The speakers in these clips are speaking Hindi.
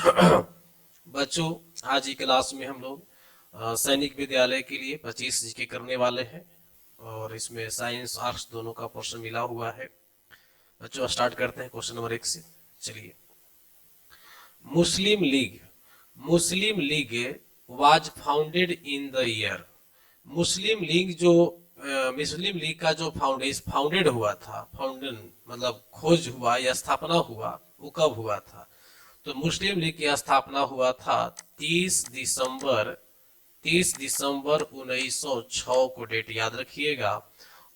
बच्चों, आज की क्लास में हम लोग सैनिक विद्यालय के लिए 25 जीके करने वाले हैं और इसमें साइंस आर्ट्स दोनों का पोर्शन मिला हुआ है। बच्चों स्टार्ट करते हैं क्वेश्चन नंबर 1 से। चलिए, Muslim League Muslim League was founded in the year. Muslim League जो मुस्लिम लीग का जो फाउंडेड हुआ था, फाउंडन मतलब खोज हुआ या स्थापना हुआ, वो कब हुआ था? तो मुस्लिम लीग की स्थापना हुआ था 30 दिसंबर 30 दिसंबर 1906 को। डेट याद रखिएगा।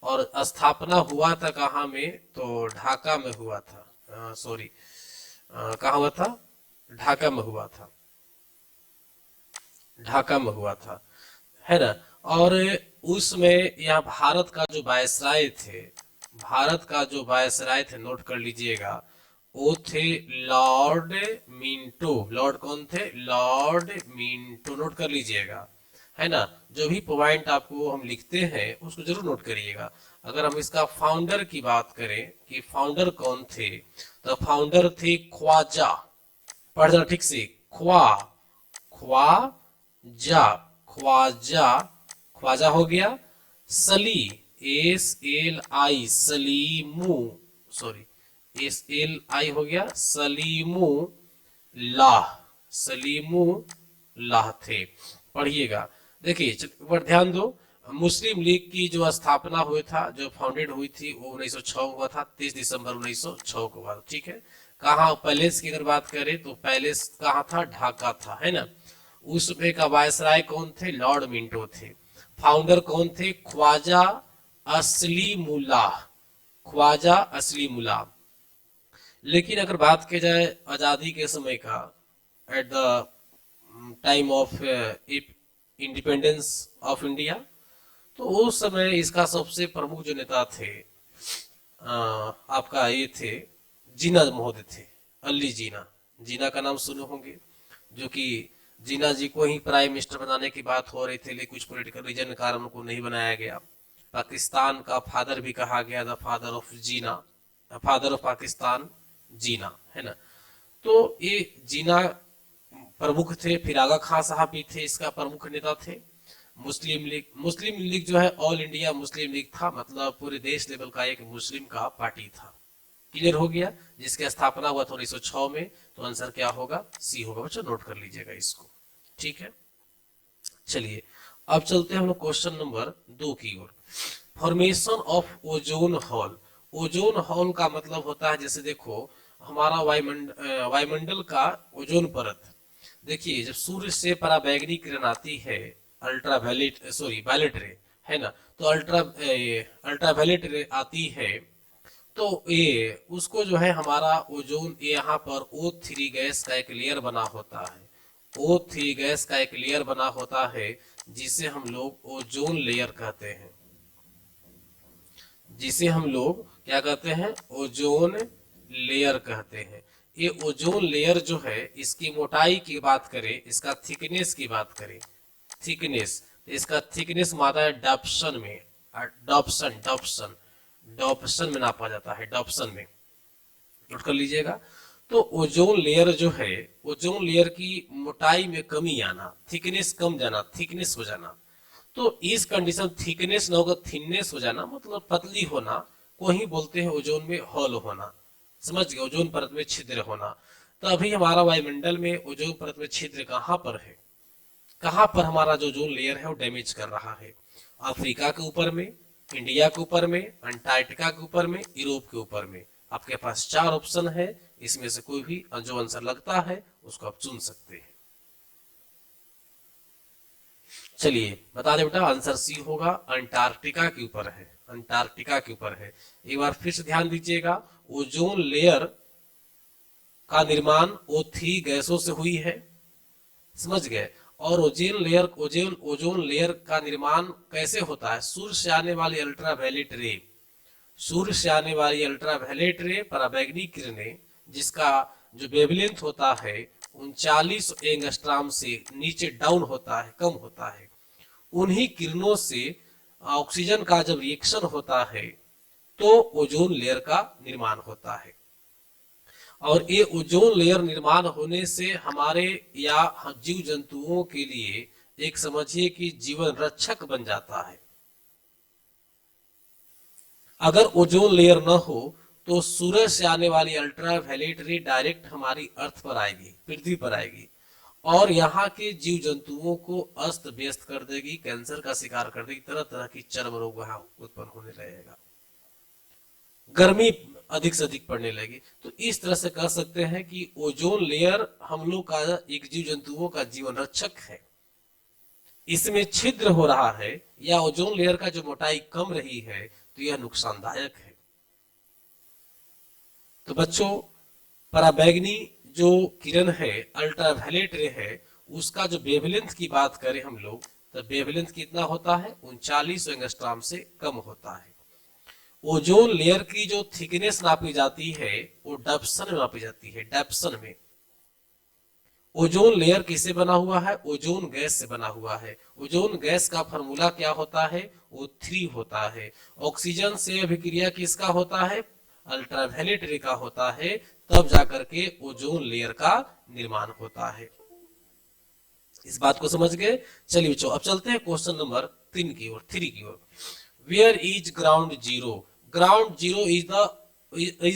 और स्थापना हुआ था कहाँ में? तो ढाका में हुआ था। सॉरी, कहाँ हुआ था? ढाका में हुआ था। ढाका में हुआ था, है ना। और उसमें यहाँ भारत का जो वायसराय थे, भारत का जो वायसराय थे, नोट कर लीजिएगा, वो थे लॉर्ड मिंटो। लॉर्ड कौन थे? Lord Minto. नोट कर लीजिएगा, है ना। जो भी पॉइंट आपको हम लिखते हैं उसको जरूर नोट करिएगा। अगर हम इसका फाउंडर की बात करें कि फाउंडर कौन थे, तो फाउंडर थे ख्वाजा। पढ़ जरा ठीक से, ख्वाजा। ख्वाजा, ख्वाजा हो गया। सली, SLI, सलीमू, सॉरी, SLI हो गया, सलीमू लाह। सलीमू लाह थे। पढ़िएगा, देखिए ऊपर ध्यान दो। मुस्लिम लीग की जो स्थापना हुई था, जो फाउंडेड हुई थी, वो 1906 हुआ था। 30 दिसंबर 1906 को हुआ, ठीक है। कहाँ पैलेस की अगर बात करें तो पैलेस कहाँ था? ढाका था, है ना। उसमें का वायसराय कौन थे? लॉर्ड मिंटो थे। फाउंडर कौन थे? ख्वाजा असली मुल्लाह। ख्वाजा असली मुल्लाह। लेकिन अगर बात की जाए आजादी के समय का, at the time of independence of India, तो उस समय इसका सबसे प्रमुख जो नेता थे, आपका ये थे जीना महोदय थे, अली जीना। जीना का नाम सुने होंगे, जो कि जीना जी को ही प्राइम मिनिस्टर बनाने की बात हो रही थी, लेकिन कुछ पॉलिटिकल रीजन के कारण उनको नहीं बनाया गया। पाकिस्तान का फादर भी कहा गया, the father of Jinnah, father of Pakistan Jinnah, है ना। तो ये जीना प्रमुख थे। फिर आगा खान साहब भी थे, इसका प्रमुख नेता थे। मुस्लिम लीग जो है ऑल इंडिया मुस्लिम लीग था, मतलब पूरे देश लेवल का एक मुस्लिम का पार्टी था। क्लियर हो गया? जिसकी स्थापना हुआ था 1906 में। तो आंसर क्या होगा? सी होगा। बच्चों नोट कर लीजिएगा इसको, ठीक है। चलिए, अब चलते हैं हम लोग क्वेश्चन नंबर 2 की ओर। Formation of ozone hole. Ozone hole का मतलब होता है, जैसे देखो हमारा वायुमंडल का ओजोन परत। देखिए, जब सूर्य से पराबैंगनी किरण आती है, अल्ट्रावायलेट, सॉरी वायलेट रे, है ना। तो अल्ट्रावायलेट रे आती है, तो ये उसको जो है हमारा ओजोन, यहाँ पर O3 गैस का एक लेयर बना होता है। O3 गैस का एक लेयर बना होता है, जिसे हम लोग ओजोन लेयर कहते हैं। जिसे हम लोग क्या कहते हैं? ओजोन लेयर कहते हैं। ये ओजोन लेयर जो है, इसकी मोटाई की बात करें, इसका थिकनेस की बात करें, थिकनेस, इसका थिकनेस माना है डॉप्सन में। डॉप्सन डॉप्सन डॉप्सन में नापा जाता है, डॉप्सन में। नोट कर लीजिएगा। तो ओजोन लेयर जो है, ओजोन लेयर की मोटाई में कमी आना, थिकनेस कम जाना, थिकनेस हो जाना। तो इस कंडीशन, थिकनेस न होगा थिननेस हो जाना, मतलब पतली होना, को ही बोलते हैं ओजोन में होल होना। समझ गए? ओजोन परत में छिद्र होना। तो अभी हमारा वायुमंडल में ओजोन परत में छिद्र कहाँ पर है? कहाँ पर हमारा जो ओजोन लेयर है वो डैमेज कर रहा है? अफ्रीका के ऊपर में, इंडिया के ऊपर में, अंटार्कटिका के ऊपर में, यूरोप के ऊपर में। आपके पास 4 ऑप्शन है, इसमें से कोई भी जो आंसर लगता है उसको आप चुन सकते हैं। चलिए बता दें बेटा, आंसर सी होगा, अंटार्कटिका के ऊपर है। अंटार्कटिका के ऊपर है। एक बार फिर से ध्यान दीजिएगा, ओजोन लेयर का निर्माण O3 गैसों से हुई है, समझ गए। और ओजोन लेयर का निर्माण कैसे होता है? सूर्य से आने वाली अल्ट्रावायलेट रे, सूर्य से आने वाली अल्ट्रावायलेट रे, पराबैंगनी किरणें, जिसका जो वेवलेंथ होता है 39 एंगस्ट्रॉम से नीचे डाउन होता है, कम होता है। उन्हीं किरणों से ऑक्सीजन का जब रिएक्शन होता है, तो ओजोन लेयर का निर्माण होता है। और ये ओजोन लेयर निर्माण होने से हमारे या जीव जंतुओं के लिए एक समझिए कि जीवन रक्षक बन जाता है। अगर ओजोन लेयर न हो तो सूरज से आने वाली अल्ट्रावायलेट रे डायरेक्ट हमारी अर्थ पर आएगी, पृथ्वी पर आएगी, और यहाँ के जीव जंतुओं को अस्त व्यस्त कर देगी, कैंसर का शिकार कर देगी, तरह तरह की चर्म रोग वहां उत्पन्न होने लगेगा, गर्मी अधिक से अधिक पड़ने लगी। तो इस तरह से कह सकते हैं कि ओजोन लेयर हम लोग का, एक जीव जंतुओं का जीवन रक्षक है। इसमें छिद्र हो रहा है या ओजोन लेयर का जो मोटाई कम रही है तो यह नुकसानदायक है। तो बच्चों, पराबैंगनी जो किरण है, अल्ट्रावायलेट रे है, उसका जो वेवलेंथ की बात करें हम लोग, तो वेवलेंथ कितना होता है, 39 एंगस्ट्रॉम से कम होता है। ओजोन लेयर की जो थिकनेस नापी जाती है वो डप्सन में नापी जाती है, डप्सन में। ओजोन लेयर किससे बना हुआ है, ओजोन गैस से बना हुआ है। ओजोन गैस का फॉर्मूला क्या होता है, O3 होता है। ऑक्सीजन से अभिक्रिया किसका होता है, अल्ट्रावायलेट रे का होता है, तब जाकर के ओजोन लेयर का निर्माण होता है। इस बात को समझ गए। चलिए बच्चों, अब चलते हैं क्वेश्चन नंबर 3 की ओर, 3 की ओर। Where is ground zero? Ground zero is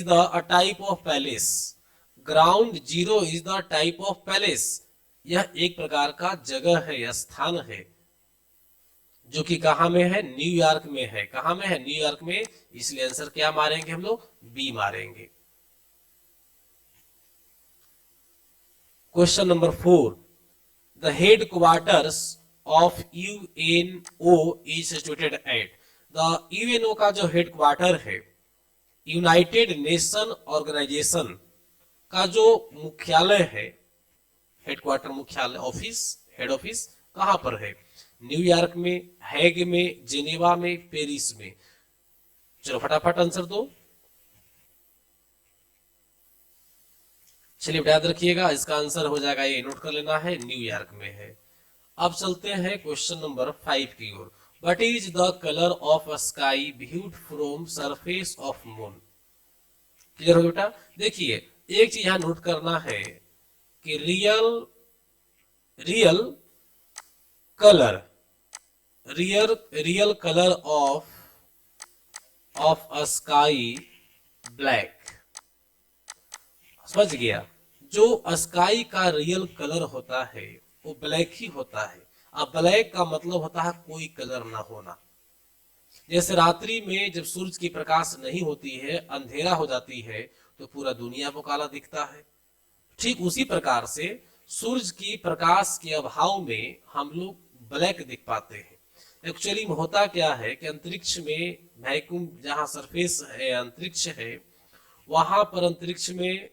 the a type of palace. Ground zero is the type of palace. यह एक प्रकार का जगह है या स्थान है जो कि कहां में है, न्यूयॉर्क में है। कहां में है, न्यूयॉर्क में। इसलिए आंसर क्या मारेंगे हम लोग, बी मारेंगे। Question number 4, the head quarters of UNO is situated at. The UNO का जो हेड क्वार्टर है, यूनाइटेड नेशन ऑर्गेनाइजेशन का जो मुख्यालय है, हेडक्वार्टर, मुख्यालय, ऑफिस, हेड ऑफिस कहां पर है, न्यूयॉर्क में, हैग में, जेनेवा में, पेरिस में। चलो फटाफट आंसर दो। चलिए याद रखिएगा, इसका आंसर हो जाएगा, ये नोट कर लेना है, न्यूयॉर्क में है। अब चलते हैं क्वेश्चन नंबर 5 की ओर। What is the colour of sky viewed from surface of moon? Clear हो बेटा? देखिए, एक चीज यहां नोट करना है कि real colour of a sky black. समझ गया? जो स्काई का रियल कलर होता है वो ब्लैक ही होता है। अब ब्लैक का मतलब होता है कोई कलर ना होना। जैसे रात्रि में जब सूरज की प्रकाश नहीं होती है, अंधेरा हो जाती है, तो पूरा दुनिया को काला दिखता है। ठीक उसी प्रकार से सूरज की प्रकाश के अभाव में हम लोग ब्लैक दिख पाते हैं। एक्चुअली में होता क्या है कि अंतरिक्ष में वैक्यूम, जहां सरफेस है, अंतरिक्ष है, वहां पर अंतरिक्ष में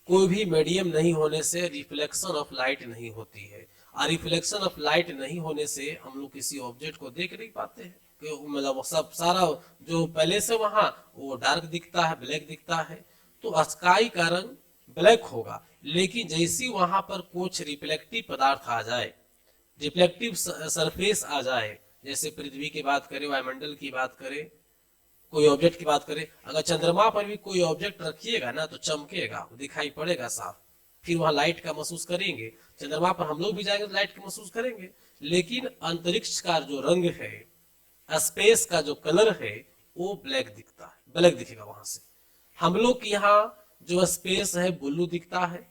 कोई भी मीडियम नहीं होने से रिफ्लेक्शन ऑफ लाइट नहीं होती है। और रिफ्लेक्शन ऑफ लाइट नहीं होने से हम लोग किसी ऑब्जेक्ट को देख नहीं पाते हैं। मतलब सब सारा जो पहले से वहां वो डार्क दिखता है, ब्लैक दिखता है। तो स्काई का रंग ब्लैक होगा, लेकिन जैसी वहां पर कुछ रिफ्लेक्टिव पदार्थ आ जाए, रिफ्लेक्टिव सरफेस आ जाए, जैसे पृथ्वी की बात करें, वायुमंडल की बात करें, कोई ऑब्जेक्ट की बात करें, अगर चंद्रमा पर भी कोई ऑब्जेक्ट रखिएगा ना तो चमकेगा, दिखाई पड़ेगा साफ, फिर वहां लाइट का महसूस करेंगे। चंद्रमा पर हम लोग भी जाएंगे तो लाइट का महसूस करेंगे। लेकिन अंतरिक्ष का जो रंग है, स्पेस का जो कलर है, वो ब्लैक दिखता है, ब्लैक दिखेगा वहां से। हम लोग के यहाँ जो स्पेस है ब्लू दिखता है,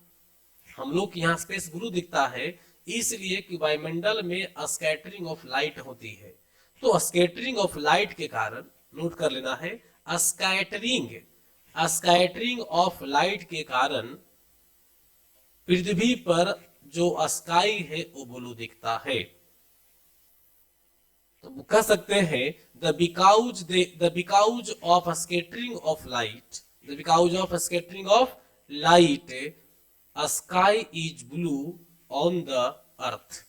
हम लोग के यहाँ स्पेस ब्लू दिखता है, इसलिए कि वायुमंडल में स्कैटरिंग ऑफ लाइट होती है। तो स्कैटरिंग ऑफ लाइट के कारण, नोट कर लेना है, स्कैटरिंग ऑफ लाइट के कारण पृथ्वी पर जो स्काई है वो ब्लू दिखता है। तो कह सकते हैं the because of scattering of light, the because of scattering of light sky is blue on the earth.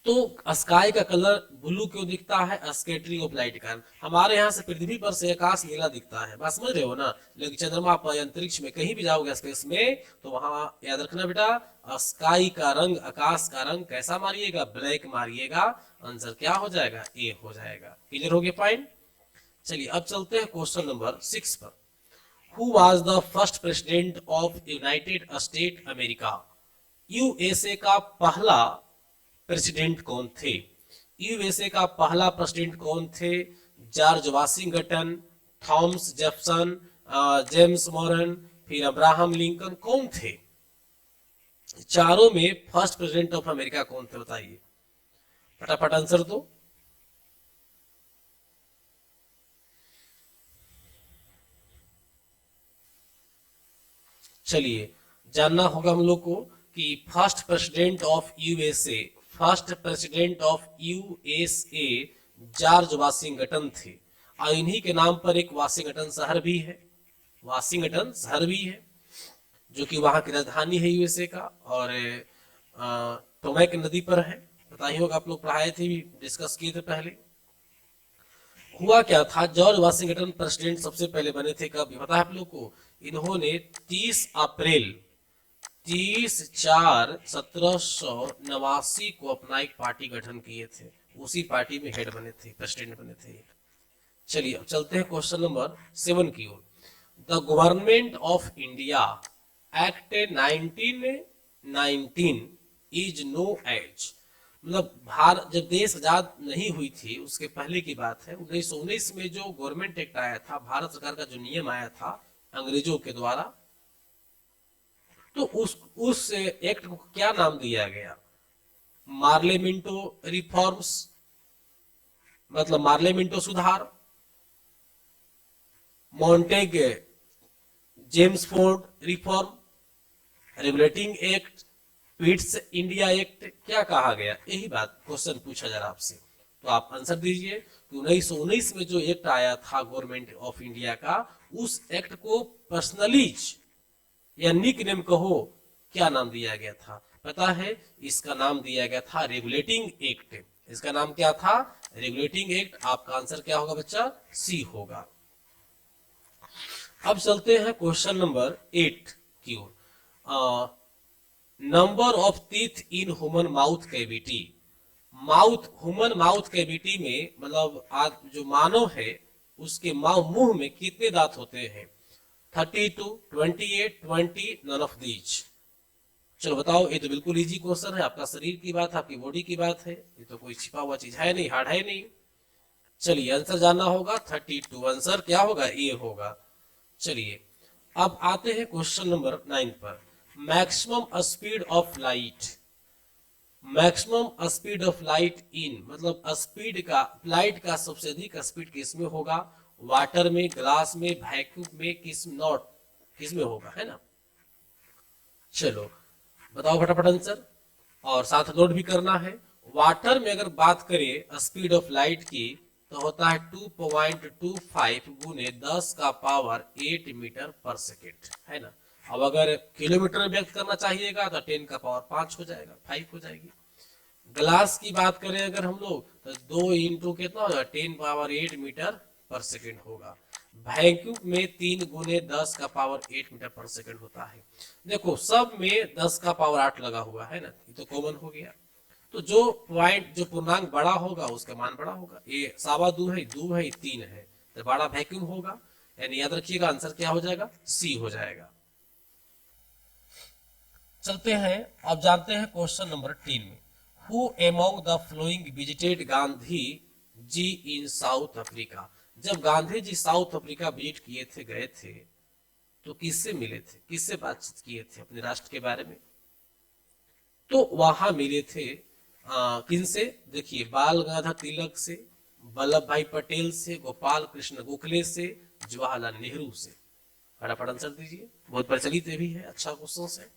तो स्काई का कलर ब्लू क्यों दिखता है, स्कैटरिंग ऑफ लाइट के कारण। हमारे यहाँ से पृथ्वी पर से आकाश नीला दिखता है, बात समझ रहे हो ना। लेकिन चंद्रमा पर, अंतरिक्ष में कहीं भी जाओगे स्पेस में, तो वहां याद रखना बेटा, स्काई का रंग, आकाश का रंग कैसा मारिएगा, ब्लैक मारिएगा। आंसर क्या हो जाएगा, ए हो जाएगा। क्लियर हो गया? फाइन। चलिए अब चलते हैं क्वेश्चन नंबर 6 पर। Who was the first president of United state America? USA का पहला प्रेसिडेंट कौन थे? यूएसए का पहला प्रेसिडेंट कौन थे? George Washington, Thomas Jefferson, James Mauryan, फिर अब्राहम लिंकन, कौन थे? चारों में फर्स्ट प्रेसिडेंट ऑफ अमेरिका कौन थे बताइए, फटाफट आंसर दो। चलिए जानना होगा हम लोग को कि first president of USA, first president of USA George Washington थे, और इन्हीं के नाम पर एक वाशिंगटन शहर भी है, वाशिंगटन शहर भी है जो कि वहां की राजधानी है यूएसए का, और टोमैक नदी पर है। पता ही होगा, आप लोग पढ़ाए थे, डिस्कस किए थे पहले। हुआ क्या था, जॉर्ज वाशिंगटन प्रेसिडेंट सबसे पहले बने थे कब, पता है आप लोग को? इन्होंने 30 अप्रैल 30/4/1789 को अपना एक पार्टी गठन किए थे, उसी पार्टी में हेड बने थे, प्रेसिडेंट बने थे। चलिए अब चलते हैं क्वेश्चन नंबर 7 की ओर। The government of India act 1919 is known as, मतलब भारत जब देश आजाद नहीं हुई थी उसके पहले की बात है, 1919 में जो गवर्नमेंट एक्ट आया था, भारत सरकार का जो नियम आया था अंग्रेजों के द्वारा, तो उस एक्ट को क्या नाम दिया गया? मार्लेमिंटो रिफॉर्म्स, मतलब मार्लेमिंटो सुधार, Montagu Chelmsford reform, regulating act, Pitt's India act, क्या कहा गया? यही बात क्वेश्चन पूछा जा रहा आपसे, तो आप आंसर दीजिए कि 1919 में जो एक्ट आया था गवर्नमेंट ऑफ इंडिया का, उस एक्ट को पर्सनलीज या निक नेम कहो, क्या नाम दिया गया था? पता है, इसका नाम दिया गया था रेगुलेटिंग एक्ट। इसका नाम क्या था? Regulating act. आपका आंसर क्या होगा बच्चा? सी होगा। अब चलते हैं क्वेश्चन नंबर 8 की ओर। Number of teeth in human mouth cavity, human mouth cavity में, मतलब जो मानव है उसके मुंह में कितने दांत होते हैं? 32, 28, 20, नन ऑफ दीज। चलो बताओ, ये तो बिल्कुल इजी क्वेश्चन है, आपका शरीर की बात, आपकी बॉडी की बात है, ये तो कोई छिपा हुआ चीज है नहीं, हार्ड है नहीं। चलिए आंसर जानना होगा, 32 आंसर क्या होगा? ए होगा। चलिए अब आते हैं क्वेश्चन नंबर 9 पर। Maximum speed of light, maximum speed of light in, मतलब स्पीड का, लाइट का सबसे अधिक स्पीड किस में होगा? वाटर में, ग्लास में, वैक्यूम में, किस में होगा, है ना? चलो बताओ फटाफट आंसर, और साथ नोट भी करना है। वाटर में अगर बात करें स्पीड ऑफ लाइट की, तो होता है 2.25 गुने 10 का पावर 8 मीटर पर सेकेंड, है ना? अब अगर किलोमीटर में व्यक्त करना चाहिएगा तो 10 का पावर 5 हो जाएगा, 5 हो जाएगी। ग्लास की बात करें अगर हम लोग, तो 2 इंटू कितना होगा? 10 पावर 8 मीटर पर सेकेंड होगा। वैक्यूम में 3 गुने 10 का पावर 8 मीटर पर सेकेंड होता है। देखो सब में 10 का पावर 8 लगा हुआ है ना, ये तो कॉमन हो गया। तो जो पॉइंट, जो पूर्णांक बड़ा होगा उसका मान बड़ा होगा। ये 2.25 है, 2 है, 3 है, तो बड़ा वैक्यूम होगा, यानी याद रखिएगा आंसर क्या हो जाएगा? सी हो जाएगा। चलते हैं, अब जानते हैं क्वेश्चन नंबर 10 में। Who among the following visited Gandhi ji in South Africa, जब Gandhi ji South Africa visit किए थे, गए थे, तो किससे मिले थे, किससे बातचीत किए थे अपने राष्ट्र के बारे में? तो वहां मिले थे किनसे? देखिए, बाल गंगाधर तिलक से, वल्लभ भाई पटेल से, गोपाल कृष्ण गोखले से, जवाहरलाल नेहरू से। फटाफट आंसर दीजिए, बहुत प्रचलित भी है, अच्छा क्वेश्चन है।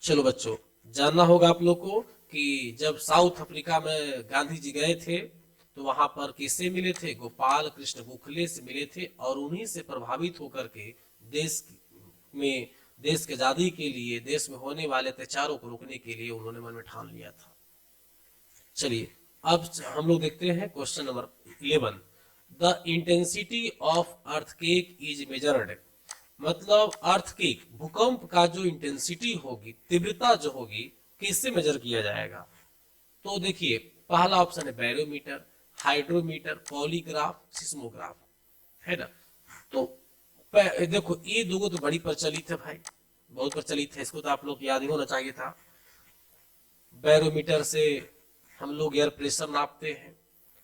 चलो बच्चों, जानना होगा आप लोग को कि जब साउथ अफ्रीका में गांधी जी गए थे तो वहां पर किससे मिले थे? गोपाल कृष्ण गोखले से मिले थे, और उन्हीं से प्रभावित होकर के देश में, देश की आजादी के लिए, देश में होने वाले अत्याचारों को रोकने के लिए उन्होंने मन में ठान लिया था। चलिए अब हम लोग देखते हैं question number 11। The intensity of earthquake is measured, मतलब अर्थक्वेक, भूकंप का जो इंटेंसिटी होगी, तीव्रता जो होगी, किससे मेजर किया जाएगा? तो देखिए, पहला ऑप्शन है बैरोमीटर, हाइड्रोमीटर, पॉलीग्राफ, सिस्मोग्राफ, है ना। तो देखो ये दो तो बड़ी प्रचलित है भाई, बहुत प्रचलित है, इसको तो आप लोग याद ही होना चाहिए था। बैरोमीटर से हम लोग एयर प्रेशर नापते हैं,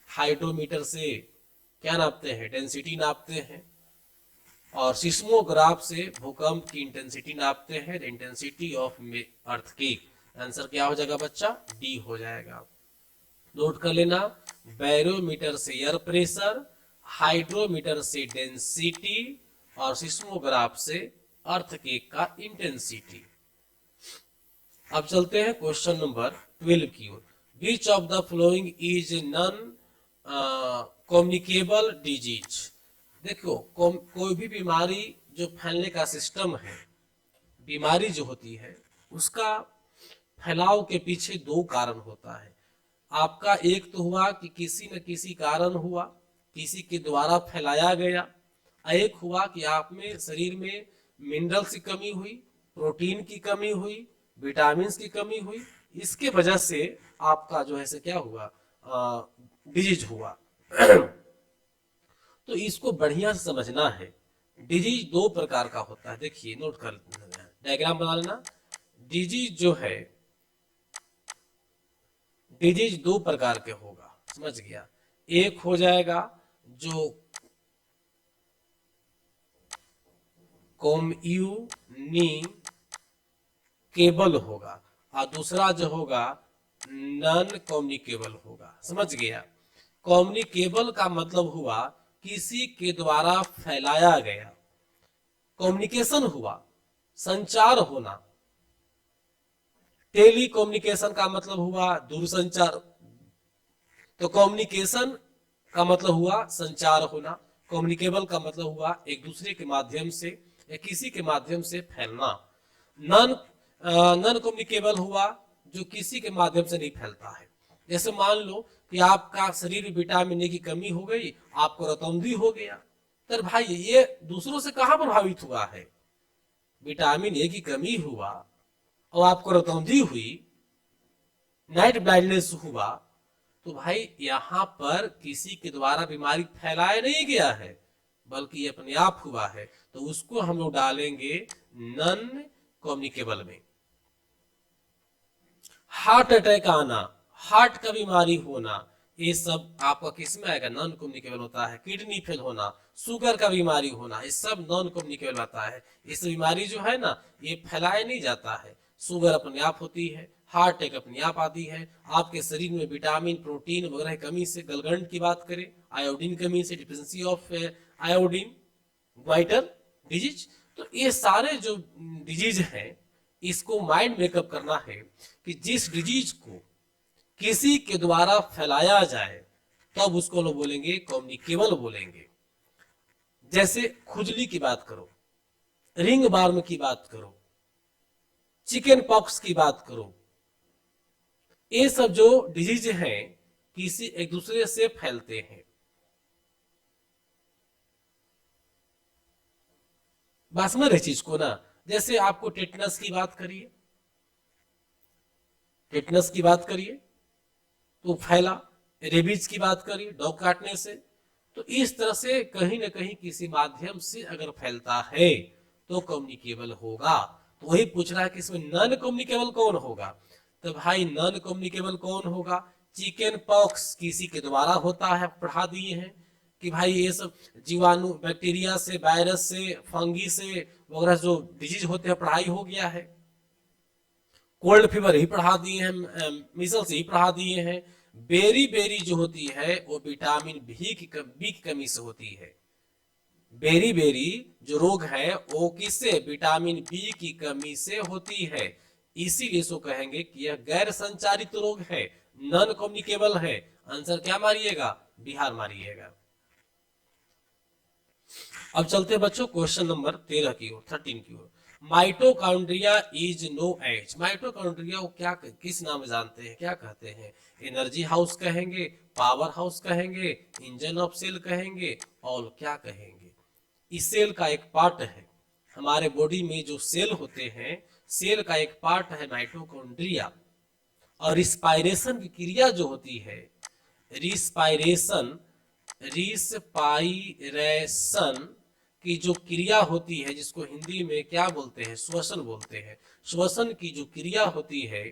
हाइड्रोमीटर से क्या नापते हैं, डेंसिटी नापते हैं, और सिस्मोग्राफ से भूकंप की इंटेंसिटी नापते हैं, इंटेंसिटी ऑफ अर्थक्वेक। आंसर क्या हो जाएगा बच्चा, डी हो जाएगा। नोट कर लेना, बैरोमीटर से एयर प्रेशर, हाइड्रोमीटर से डेंसिटी, और सिस्मोग्राफ से अर्थक्वेक का इंटेंसिटी। अब चलते हैं क्वेश्चन नंबर 12 की ओर। Which of the following is non communicable disease. देखो कोई भी बीमारी जो फैलने का सिस्टम है, बीमारी जो होती है उसका फैलाव के पीछे दो कारण होता है। आपका एक तो हुआ कि किसी न किसी कारण हुआ, किसी के द्वारा फैलाया गया, एक हुआ कि आप में शरीर में मिनरल्स की कमी हुई, प्रोटीन की कमी हुई, विटामिन की कमी हुई, इसके वजह से आपका जो है से क्या हुआ, डिजीज हुआ। तो इसको बढ़िया से समझना है। डिजीज दो प्रकार का होता है, देखिए नोट कर, डायग्राम बना लेना। डिजीज जो है, डिजीज दो प्रकार के होगा, समझ गया। एक हो जाएगा जो कम्युनिकेबल होगा, और दूसरा जो होगा नॉन कम्युनिकेबल होगा, समझ गया। कम्युनिकेबल का मतलब हुआ किसी के द्वारा फैलाया गया, कम्युनिकेशन हुआ, संचार होना। टेली कम्युनिकेशन का मतलब हुआ दूरसंचार, तो कम्युनिकेशन का मतलब हुआ संचार होना, कम्युनिकेबल का मतलब हुआ एक दूसरे के माध्यम से या किसी के माध्यम से फैलना। नॉन नॉन कम्युनिकेबल हुआ जो किसी के माध्यम से नहीं फैलता है। जैसे मान लो कि आपका शरीर में विटामिन ए की कमी हो गई, आपको रतौंधी हो गया, तो भाई ये दूसरों से कहाँ प्रभावित हुआ है, विटामिन ए की कमी हुआ और आपको रतौंधी हुई, नाइट ब्लाइंडनेस हुआ, तो भाई यहाँ पर किसी के द्वारा बीमारी फैलाया नहीं गया है, बल्कि ये अपने आप हुआ है, तो उसको हम लोग डालेंगे नॉन कम्युनिकेबल में। हार्ट अटैक आना, हार्ट का बीमारी होना, ये सब आपका किस में आएगा, नॉन कम्युनिकेबल होता है। किडनी फेल होना, शुगर का बीमारी होना, ये सब नॉन कम्युनिकेबल आता है। इस बीमारी जो है ना ये फैलाया नहीं जाता है, शुगर अपने आप होती है, हार्ट अटैक अपने आप आती है। आपके शरीर में विटामिन, प्रोटीन वगैरह कमी से, गलगंड की बात करें, आयोडीन कमी से, deficiency of iodine, vital disease, तो ये सारे जो डिजीज हैं इसको माइंड मेकअप करना है कि जिस डिजीज को किसी के द्वारा फैलाया जाए तब उसको लोग बोलेंगे कम्युनिकेबल बोलेंगे। जैसे खुजली की बात करो, रिंग बार्म की बात करो, चिकन पॉक्स की बात करो, ये सब जो डिजीज हैं किसी एक दूसरे से फैलते हैं। बात समझ रहे चीज को ना। जैसे आपको टेटनस की बात करिए, टेटनस की बात करिए तो फैला, रेबीज की बात करिए डॉग काटने से, तो इस तरह से कहीं ना कहीं किसी माध्यम से अगर फैलता है तो कम्युनिकेबल होगा। तो वही पूछ रहा है कि इसमें नॉन कम्युनिकेबल कौन होगा, तो भाई नॉन कम्युनिकेबल कौन होगा, चिकन पॉक्स किसी के द्वारा होता है, पढ़ा दिए हैं कि भाई ये सब जीवाणु, बैक्टीरिया से, वायरस से, फंगी से वगैरह जो डिजीज होते हैं पढ़ाई हो गया है। कोल्ड फीवर ही पढ़ा दिए हैं, मीजल्स ही पढ़ा दिए हैं। बेरी बेरी जो होती है वो विटामिन बी की कमी से होती है। बेरी बेरी जो रोग है वो किससे, विटामिन बी की कमी से होती है। इसीलिए इसको कहेंगे कि यह गैर संचारित रोग है, नॉन कम्युनिकेबल है। आंसर क्या मारिएगा, बिहार मारिएगा। अब चलते हैं बच्चों क्वेश्चन नंबर 13 की ओर, 13 की ओर। Mitochondria is known as. Mitochondria को क्या, किस नाम से जानते हैं, क्या कहते हैं, एनर्जी हाउस कहेंगे, पावर हाउस कहेंगे, इंजन ऑफ सेल कहेंगे, और क्या कहेंगे। इस सेल का एक पार्ट है, हमारे बॉडी में जो सेल होते हैं सेल का एक पार्ट है माइटोकॉन्ड्रिया। और रिस्पायरेशन की क्रिया जो होती है, रिस्पायरेशन रिस्पायरेशन की जो क्रिया होती है, जिसको हिंदी में क्या बोलते हैं, श्वसन बोलते हैं, श्वसन की जो क्रिया होती है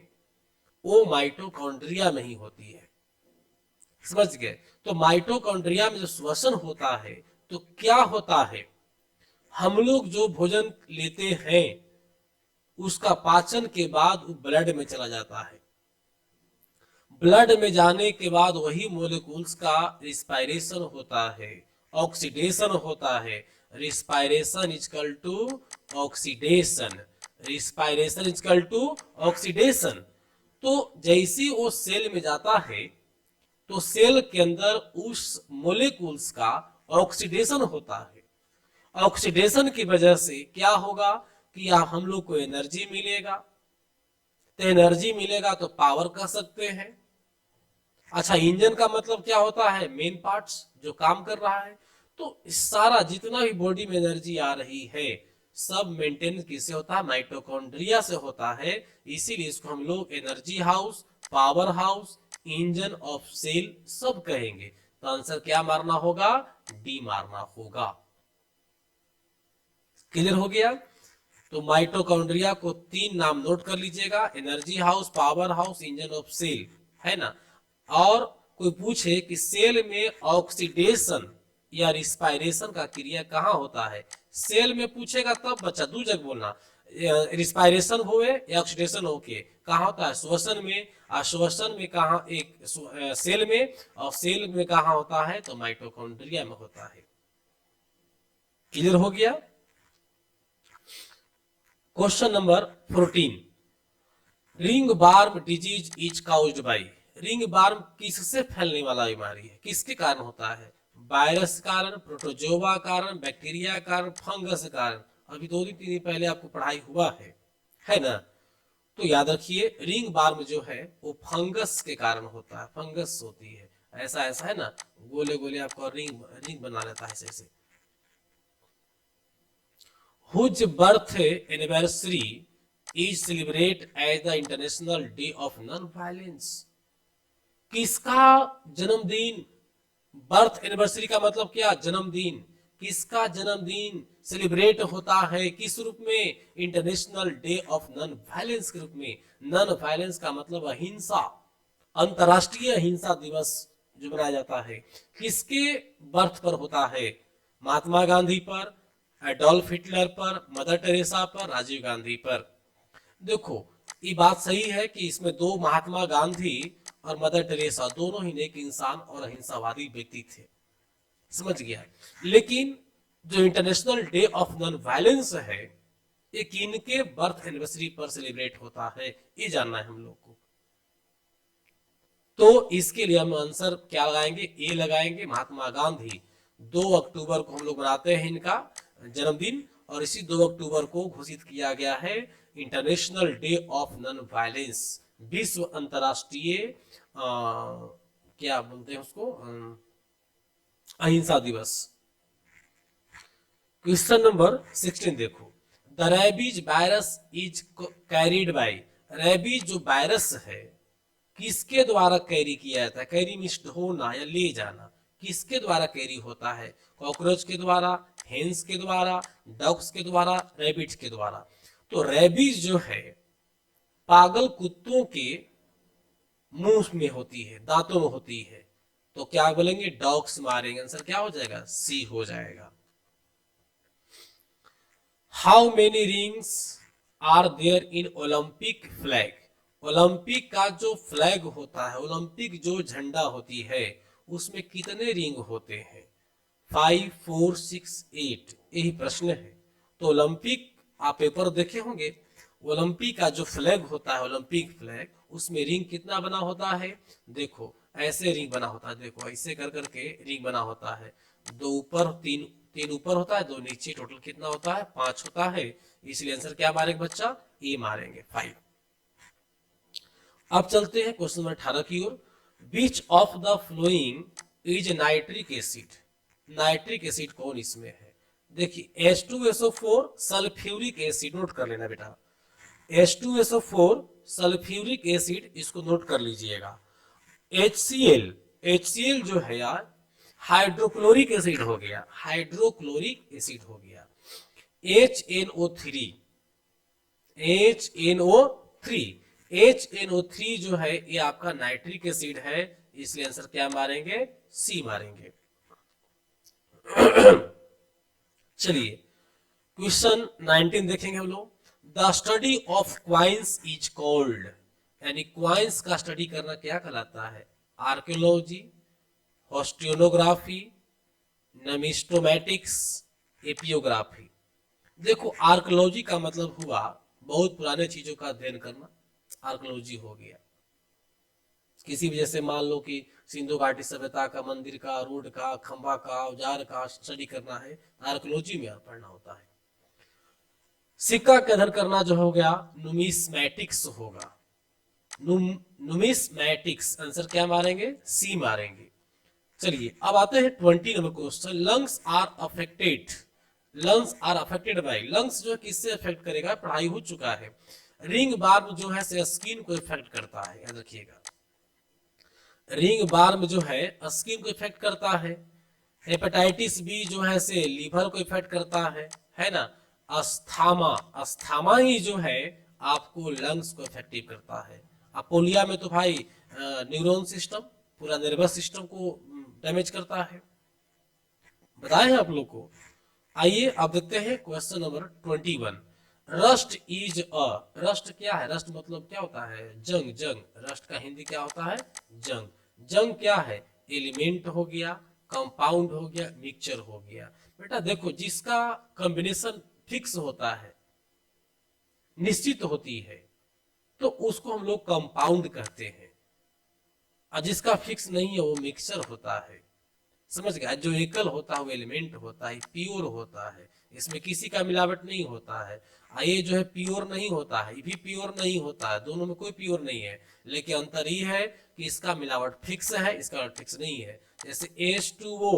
वो माइटोकॉन्ड्रिया में ही होती है। समझ गए? तो माइटोकॉन्ड्रिया में जो श्वसन होता है तो क्या होता है, हम लोग जो भोजन लेते हैं उसका पाचन के बाद वो ब्लड में चला जाता है। ब्लड में जाने के बाद वही मोलिक्यूल्स का रिस्पायरेशन होता है, ऑक्सीडेशन होता है। Respiration equal to oxidation, respiration equal to oxidation. तो जैसे वो सेल में जाता है तो सेल के अंदर उस मोलिक्यूल्स का ऑक्सीडेशन होता है। ऑक्सीडेशन की वजह से क्या होगा कि हम लोग को एनर्जी मिलेगा, तो एनर्जी मिलेगा तो पावर कह सकते हैं। अच्छा, इंजन का मतलब क्या होता है, मेन पार्ट्स जो काम कर रहा है। तो सारा जितना भी बॉडी में एनर्जी आ रही है सब मेंटेन किससे होता है, माइटोकॉन्ड्रिया से होता है। इसीलिए इसको हम लोग energy house, power house, engine of cell सब कहेंगे। तो आंसर क्या मारना होगा, डी मारना होगा। क्लियर हो गया? तो माइटोकॉन्ड्रिया को 3 नाम नोट कर लीजिएगा, energy house, power house, engine of cell, है ना। और कोई पूछे कि सेल में ऑक्सीडेशन या रिस्पायरेशन का क्रिया कहाँ होता है, सेल में पूछेगा तब बच्चा दो जगह बोलना, रिस्पायरेशन हुए या ऑक्सीडेशन होके कहाँ होता है, श्वसन में। श्वसन में कहाँ, एक सेल में, और सेल में कहाँ होता है, तो माइटोकॉन्ड्रिया में होता है। क्लियर हो गया? Question number 14, ringworm disease is caused by. Ringworm किससे फैलने वाला बीमारी है, किसके कारण होता है, वायरस कारण, प्रोटोजोवा कारण, बैक्टीरिया कारण, फंगस कारण। अभी 2 दिन 3 दिन पहले आपको पढ़ाई हुआ है ना। तो याद रखिए रिंग बार्म जो है वो फंगस के कारण होता है, फंगस होती है। ऐसा ऐसा है ना, गोले गोले आपको रिंग रिंग बना लेता है ऐसे। Whose birth anniversary is celebrated as the International Day of Non-Violence? किसका जन्मदिन, बर्थ एनिवर्सरी का मतलब क्या, जन्मदिन, किसका जन्मदिन सेलिब्रेट होता है, किस रूप में, international day of non violence के रूप में। नॉन वायलेंस का मतलब अहिंसा, अंतरराष्ट्रीय अहिंसा दिवस जो मनाया जाता है, किसके बर्थ पर होता है, महात्मा गांधी पर, एडोल्फ हिटलर पर, मदर टेरेसा पर, राजीव गांधी पर। देखो ये बात सही है कि इसमें 2 महात्मा गांधी और मदर टेरेसा दोनों ही नेक इंसान और अहिंसावादी व्यक्ति थे, समझ गया। लेकिन जो international day of non violence है ये किनके बर्थ एनिवर्सरी पर सेलिब्रेट होता है, ये जानना है हम लोग को। तो इसके लिए हम आंसर क्या लगाएंगे, ए लगाएंगे, महात्मा गांधी। 2 अक्टूबर को हम लोग मनाते हैं इनका जन्मदिन, और इसी 2 अक्टूबर को घोषित किया गया है international day of non violence, विश्व अंतरराष्ट्रीय क्या बोलते हैं उसको, अहिंसा दिवस। क्वेश्चन नंबर 16 देखो, the rabies virus is carried by. Rabies जो वायरस है किसके द्वारा कैरी किया जाता है, कैरी मीन्स ढोना या ले जाना, किसके द्वारा कैरी होता है, कॉकरोच के द्वारा, हेंस के द्वारा, डॉग्स के द्वारा, रैबिट्स के द्वारा। तो रेबीज जो है पागल कुत्तों के मुंह में होती है, दांतों में होती है। तो क्या बोलेंगे, डॉग्स मारेंगे, आंसर क्या हो जाएगा, सी हो जाएगा। How many rings are there in Olympic flag. Olympic का जो फ्लैग होता है, ओलंपिक जो झंडा होती है उसमें कितने रिंग होते हैं, 5, 4, 6, 8, यही प्रश्न है। तो ओलंपिक आप पेपर देखे होंगे, ओलंपिक का जो फ्लैग होता है, ओलंपिक फ्लैग, उसमें रिंग कितना बना होता है, देखो ऐसे रिंग बना होता है, देखो ऐसे कर करके रिंग बना होता है, 2 ऊपर 3 ऊपर होता है, 2 नीचे, टोटल कितना होता है, 5 होता है। इसलिए आंसर क्या मारेंगे बच्चा, ए मारेंगे, 5। अब चलते हैं क्वेश्चन नंबर 18 की ओर। Which of the following is nitric acid. Nitric acid कौन इसमें है, देखिए H2SO4 सल्फ्यूरिक एसिड, नोट कर लेना बेटा, H2SO4 सल्फ्यूरिक एसिड, इसको नोट कर लीजिएगा। HCl HCl जो है यार हाइड्रोक्लोरिक एसिड हो गया, हाइड्रोक्लोरिक एसिड हो गया। HNO3, HNO3, HNO3 जो है ये आपका नाइट्रिक एसिड है, इसलिए आंसर क्या मारेंगे, सी मारेंगे। चलिए क्वेश्चन 19 देखेंगे हम लोग। The study of coins is called, यानी क्वाइंस का स्टडी करना क्या कहलाता है, आर्कियोलॉजी, ऑस्टियोनोग्राफी, नमिस्टोमैटिक्स, एपियोग्राफी। देखो आर्कियोलॉजी का मतलब हुआ बहुत पुराने चीजों का अध्ययन करना, आर्कियोलॉजी हो गया। किसी भी जैसे मान लो कि सिंधु घाटी सभ्यता का, मंदिर का, रोड का, खंबा का, औजार का स्टडी करना है, आर्कियोलॉजी में पढ़ना होता है। सिक्का का अध्ययन करना जो हो गया नुमिस्मैटिक्स होगा, नुमिस्मैटिक्स। आंसर क्या मारेंगे, सी मारेंगे। चलिए अब आते हैं 20 number question. Lungs are affected, lungs are affected by, lungs जो है किससे अफेक्ट करेगा, पढ़ाई हो चुका है। रिंग बार्म जो है से स्किन को इफेक्ट करता है, याद रखिएगा। रिंग बार्म जो है स्किन को इफेक्ट करता है। हेपेटाइटिस बी जो है से लीवर को इफेक्ट करता है ना। अस्थामा, अस्थामा ही जो है आपको लंग्स को इफेक्टिव करता है। अपोलिया में तो भाई न्यूरॉन सिस्टम, पूरा नर्वस सिस्टम को डैमेज करता है, बताए हैं आप लोग को। आइए अब देखते हैं question number 21। Rust is a, rust क्या है, रस्ट मतलब क्या होता है, जंग, जंग। रस्ट का हिंदी क्या होता है, जंग। जंग क्या है, एलिमेंट हो गया, कंपाउंड हो गया, मिक्सचर हो गया। बेटा देखो जिसका कॉम्बिनेशन फिक्स होता है, निश्चित होती है, तो उसको हम लोग कंपाउंड कहते हैं, और जिसका फिक्स नहीं है वो मिक्सचर होता है। समझ गया, जो एकल होता है वो एलिमेंट होता है, प्योर होता है, इसमें किसी का मिलावट नहीं होता है। ये जो है प्योर नहीं होता है, ये भी प्योर नहीं होता है, दोनों में कोई प्योर नहीं है, लेकिन अंतर ये है कि इसका मिलावट फिक्स है, इसका मिलावट फिक्स नहीं है। जैसे H2O,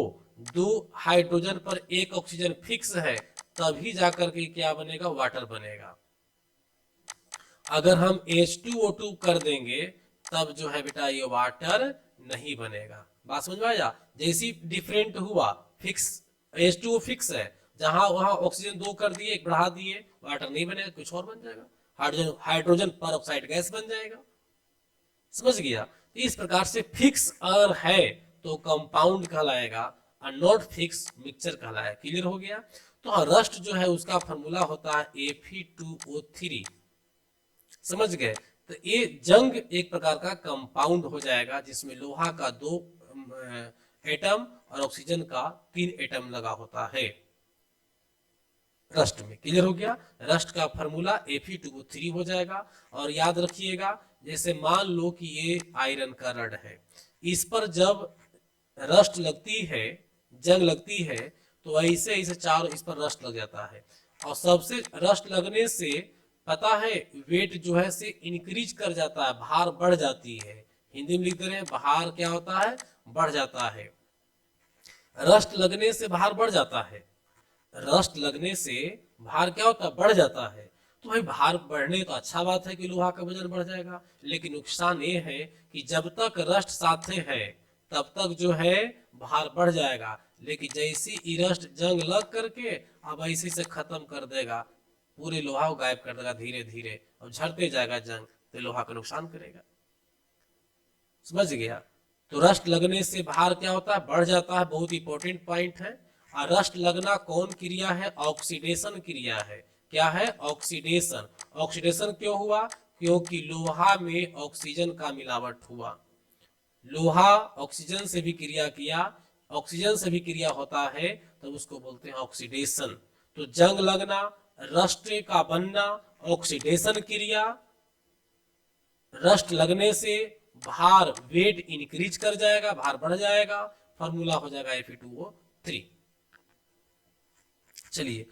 2 हाइड्रोजन पर 1 ऑक्सीजन फिक्स है, तभी जाकर के क्या बनेगा, वाटर बनेगा। अगर हम H2O2 कर देंगे तब जो है बेटा ये वाटर नहीं बनेगा। बात समझ में आया, जैसी डिफरेंट हुआ, फिक्स H2O फिक्स है, जहां वहां ऑक्सीजन 2 कर दिए, 1 बढ़ा दिए, वाटर नहीं बनेगा, कुछ और बन जाएगा, हाइड्रोजन हाइड्रोजन पर ऑक्साइड गैस बन जाएगा। समझ गया, इस प्रकार से फिक्स अगर है तो कंपाउंड कहलाएगा, और नॉट फिक्स मिक्सचर कहलाएगा। क्लियर हो गया। तो रस्ट जो है उसका फॉर्मूला होता है Fe2O3, समझ गए। तो ये जंग एक प्रकार का कंपाउंड हो जाएगा, जिसमें लोहा का 2 एटम और ऑक्सीजन का 3 एटम लगा होता है रस्ट में। क्लियर हो गया। रस्ट का फॉर्मूला Fe2O3 हो जाएगा। और याद रखिएगा, जैसे मान लो कि ये आयरन का रड है, इस पर जब रस्ट लगती है, जंग लगती है, तो ऐसे ऐसे चारों इस पर रस्ट लग जाता है, और सबसे रस्ट लगने से पता है वेट जो है से इंक्रीज कर जाता है, भार बढ़ जाती है। हिंदी में लिख दे रहे हैं, भार क्या होता है, बढ़ जाता है। रस्ट लगने से भार बढ़ जाता है, रस्ट लगने से भार क्या होता है, बढ़ जाता है। तो भाई भार बढ़ने तो अच्छा बात है कि लोहा का वजन बढ़ जाएगा, लेकिन नुकसान ये है कि जब तक रस्ट साथे है तब तक जो है भार बढ़ जाएगा, लेकिन जैसी ही रस्ट जंग लग करके अब ऐसे से खत्म कर देगा, पूरे लोहा को गायब कर देगा धीरे धीरे, और झड़ते जाएगा जंग, तो लोहा का नुकसान करेगा। समझ गया। तो रस्ट लगने से भार क्या होता है, बढ़ जाता है, बहुत इंपॉर्टेंट पॉइंट है। और रस्ट लगना कौन क्रिया है, ऑक्सीडेशन क्रिया है। क्या है, ऑक्सीडेशन। ऑक्सीडेशन क्यों हुआ, क्योंकि लोहा में ऑक्सीजन का मिलावट हुआ, लोहा ऑक्सीजन से भी क्रिया किया, ऑक्सीजन से भी क्रिया होता है, तो उसको बोलते हैं ऑक्सीडेशन। तो जंग लगना, रस्ट का बनना, ऑक्सीडेशन क्रिया, रस्ट लगने से भार वेट इंक्रीज कर जाएगा, भार बढ़ जाएगा, फॉर्मूला हो जाएगा Fe2O3। चलिए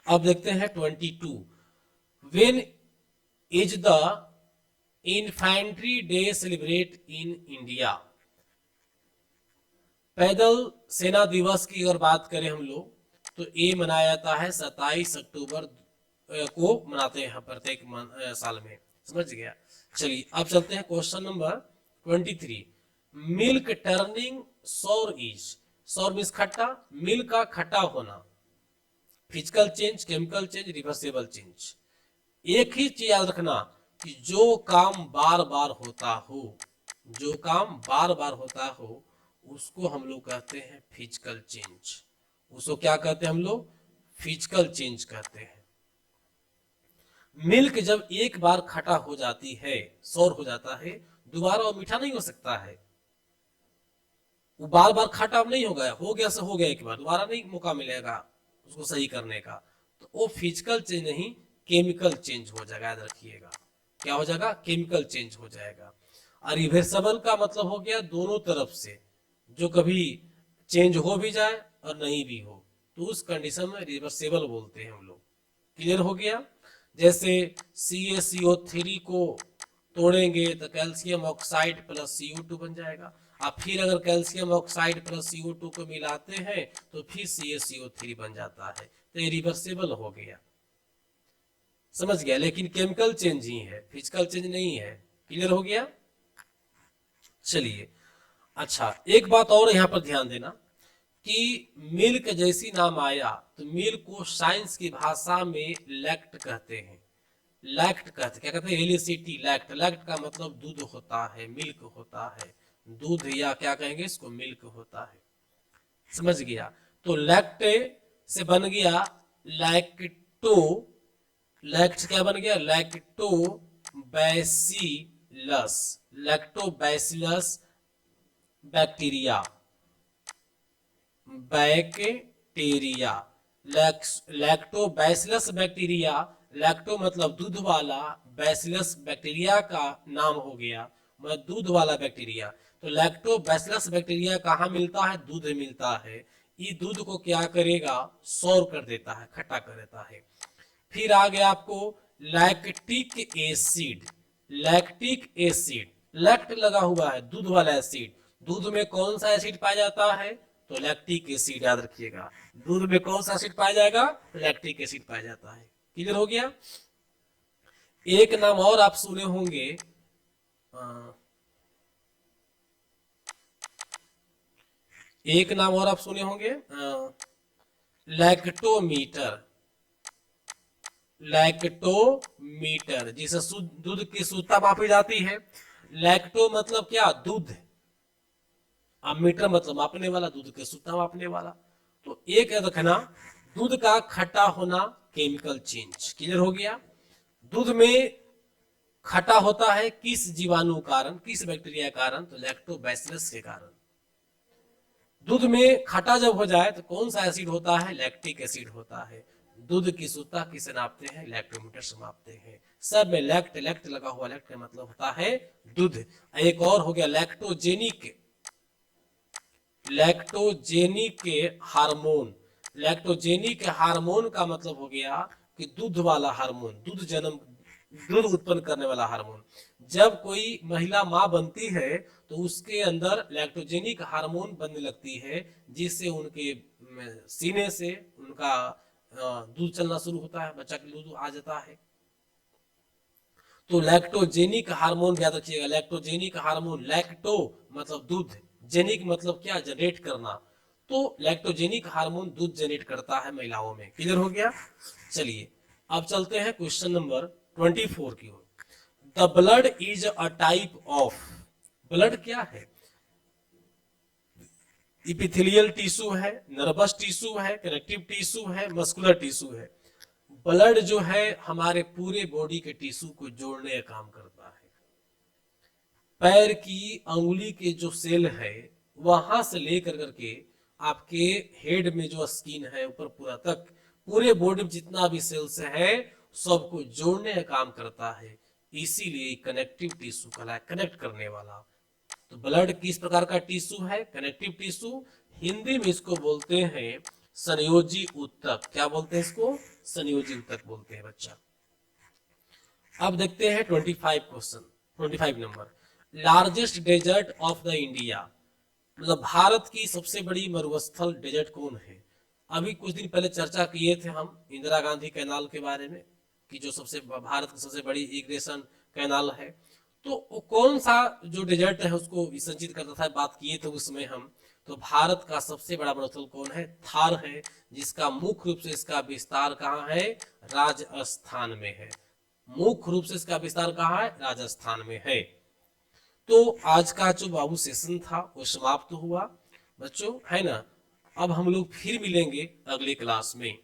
अब देखते हैं 22। When is the infantry day celebrate in India. पैदल सेना दिवस की अगर बात करें हम लोग, तो ये मनाया जाता है 27 अक्टूबर को मनाते हैं प्रत्येक साल में। समझ गया। चलिए अब चलते हैं क्वेश्चन नंबर 23। मिल्क टर्निंग सौर इज, सौर मीन्स खट्टा, मिल्क का खट्टा होना, physical change, chemical change, reversible change. एक ही चीज याद रखना कि जो काम बार बार होता हो, जो काम बार बार होता हो उसको हम लोग कहते हैं फिजिकल चेंज। उसको क्या कहते हैं हम लोग? फिजिकल चेंज कहते हैं। मिल्क जब एक बार खटा हो जाती है, सौर हो जाता है, दोबारा वो मीठा नहीं हो सकता है। वो बार बार खटा नहीं हो गया से हो गया एक बार, दोबारा नहीं मौका मिलेगा उसको सही करने का। तो वो फिजिकल चेंज नहीं, केमिकल चेंज हो जाएगा, याद रखिएगा। क्या हो जाएगा? केमिकल चेंज हो जाएगा। और रिवर्सेबल का मतलब हो गया दोनों तरफ से, जो कभी चेंज हो भी जाए और नहीं भी हो, तो उस कंडीशन में रिवर्सेबल बोलते हैं हम लोग। क्लियर हो गया? जैसे CaCO3 को तोड़ेंगे तो कैल्शियम ऑक्साइड प्लस CO2 बन जाएगा। अब फिर अगर कैल्शियम ऑक्साइड प्लस CO2 को मिलाते हैं तो फिर CaCO3 बन जाता है, तो ये रिवर्सेबल हो गया। समझ गया? लेकिन केमिकल चेंज ही है, फिजिकल चेंज नहीं है। क्लियर हो गया? चलिए, अच्छा एक बात और यहाँ पर ध्यान देना कि मिल्क जैसी नाम आया तो मिल्क को साइंस की भाषा में लैक्ट कहते हैं। लैक्ट कहते, क्या कहते हैं? LACT, लैक्ट। लैक्ट का मतलब दूध होता है, मिल्क होता है, दूध, या क्या कहेंगे इसको, मिल्क होता है। समझ गया? तो लैक्ट से बन गया लैक्टो, लैक्ट क्या बन गया? Lacto bacillus, lacto bacillus bacteria, bacteria, lactobacillus bacteria. Lacto मतलब दूध वाला, बैसिलस बैक्टीरिया का नाम हो गया, मतलब दूध वाला बैक्टीरिया। तो लैक्टोबैसिलस बैक्टीरिया कहाँ मिलता है? दूध में मिलता है। ये दूध को क्या करेगा? सौर कर देता है, खट्टा कर देता है। फिर आ गया आपको लैक्टिक एसिड, लैक्टिक एसिड, लैक्ट लगा हुआ है, दूध वाला एसिड। दूध में कौन सा एसिड पाया जाता है? तो लैक्टिक एसिड, याद रखिएगा। दूध में कौन सा एसिड पाया जाएगा? लैक्टिक एसिड पाया जाता है। क्लियर हो गया? एक नाम और आप सुने होंगे, एक नाम और आप सुने होंगे, लैक्टोमीटर, लैक्टोमीटर, जिसे दूध की शुद्धता मापी जाती है। लैक्टो मतलब क्या? दूध, अब मीटर मतलब मापने वाला, दूध की शुद्धता मापने वाला। तो एक याद रखना, दूध का खट्टा होना, केमिकल चेंज। क्लियर हो गया? दूध में खट्टा होता है किस जीवाणु कारण, किस बैक्टीरिया कारण? तो लैक्टोबैसिलस के कारण। दूध में खट्टा जब हो जाए तो कौन सा एसिड होता है? लैक्टिक एसिड होता है। दूध की शुद्धता किसे नापते हैं? लैक्टोमीटर से मापते हैं। सब में लैक्ट, लैक्ट लगा हुआ, लैक्ट का मतलब होता है दूध। एक और हो गया lactogenic, lactogenic hormone. Lactogenic hormone का मतलब हो गया कि दूध वाला हार्मोन, दूध उत्पन्न करने वाला हार्मोन। जब कोई महिला मां बनती है तो उसके अंदर लैक्टोजेनिक हार्मोन बनने लगती है, जिससे उनके सीने से उनका दूध चलना शुरू होता है, बच्चा के दूध आ जाता है। तो लैक्टोजेनिक हार्मोन याद रखिएगा, लैक्टोजेनिक हार्मोन, लैक्टो मतलब दूध, जेनिक मतलब क्या? जनरेट करना। तो लैक्टोजेनिक हार्मोन दूध जनरेट करता है महिलाओं में। क्लियर हो गया? चलिए अब चलते हैं क्वेश्चन नंबर 24 की ओर। The blood is a type of, blood क्या है? इपिथेलियल टिश्यू है, नर्वस टिश्यू है, कनेक्टिव टिश्यू है, मस्कुलर टिश्यू है। ब्लड जो है हमारे पूरे बॉडी के टिश्यू को जोड़ने का काम करता है। पैर की अंगुली के जो सेल है वहां से लेकर करके आपके हेड में जो स्किन है ऊपर पूरा तक, पूरे बॉडी में जितना भी सेल्स है सबको जोड़ने का काम करता है। इसीलिए कनेक्टिव टिश्यू कहलाता है, कनेक्ट करने वाला। तो ब्लड किस प्रकार का टिश्यू है? Connective tissue. हिंदी में इसको बोलते हैं संयोजी ऊतक। क्या बोलते हैं इसको? संयोजी ऊतक बोलते हैं बच्चा। अब देखते हैं 25 question, 25 number. Largest desert of the India, मतलब भारत की सबसे बड़ी मरुस्थल डेजर्ट कौन है? अभी कुछ दिन पहले चर्चा किए थे हम इंदिरा गांधी कैनाल के बारे में, कि जो सबसे भारत की सबसे बड़ी इरिगेशन कैनाल है। तो कौन सा जो डेजर्ट है उसको विसर्जित करता था, बात किए तो उसमें हम, तो भारत का सबसे बड़ा मरुस्थल कौन है, थार है, जिसका मुख्य रूप से इसका विस्तार कहाँ है, राजस्थान में है। मुख्य रूप से इसका विस्तार कहाँ है, राजस्थान में है। तो आज का जो बाबू सेशन था वो समाप्त हुआ बच्चों, है ना। अब हम लोग फिर मिलेंगे अगले क्लास में।